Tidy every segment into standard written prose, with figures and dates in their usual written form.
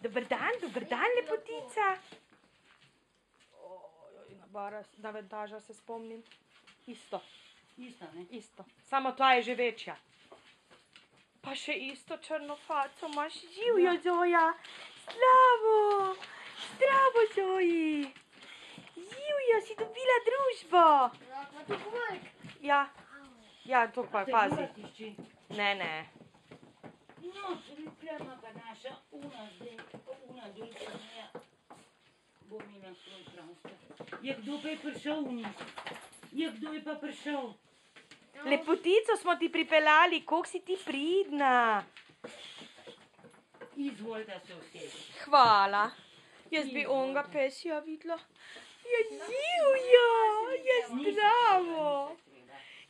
Dober dan, lepotica. Na bara, na ventaža se spomnim. Isto. Isto, ne? Isto. Samo tvoja je že večja. Pa še isto črno faco imaš. Živjo, Zoja. Zdravo. Zdravo, Zoji. Živjo, si dobila družbo. Ja. Ja, to pa pazi. Ne. No, plema pa naša, una dulca moja, bo mi na svoj prostor. Je kdo pa je prišel v njih? Je kdo je pa prišel? Lepotico smo ti pripeljali, koliko si ti pridna. Izvolite se vseh. Hvala. Jaz bi onga pesja videla. Ja, živjo, ja, zdravo.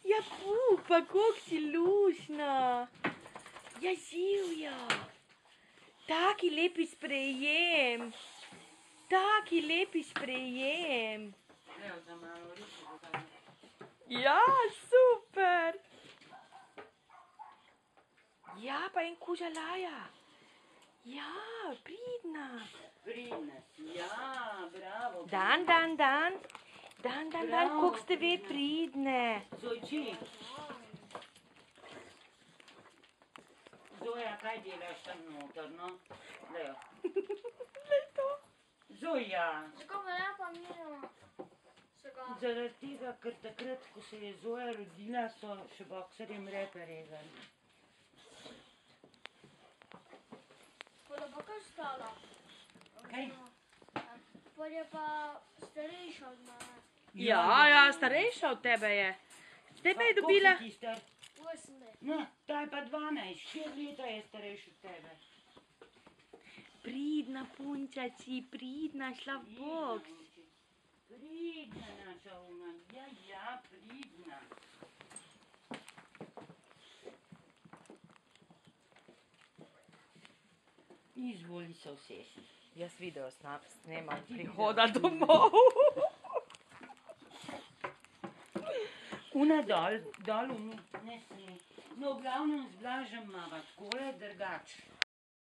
Ja, pupa, koliko si lušna. Ja, živjo. Taki lepi sprejem. Taki lepi sprejem. Evo, za malo riči dodam. Ja, super. Ja, pa en kuža laja. Ja, pridna. Pridna si, ja, bravo. Dan, koliko ste ve pridne. Zojči. Zoja, kaj delaš tam noter, no? Lejo. Glej to. Zoja. Zakaj me ne pa mimo? Zaradi tega, ker takrat, ko se je Zoja rodila, so še bokserjem repe rezali. Pa da pa kaj stala? Kaj? Pa je pa starejša od mene. Ja, starejša od tebe je. Tebe je dobila. Koliko si ti star? 8 let. No, ta je pa 12, 4 leta je starejši od tebe. Pridna punča si, pridna, šla v boks. Pridna naša uma, ja, pridna. Izvoli se vsesi. Jaz video snemam prihoda domov. Una dol, ne sni. No, v glavnem z Blažem mava, takole drugače.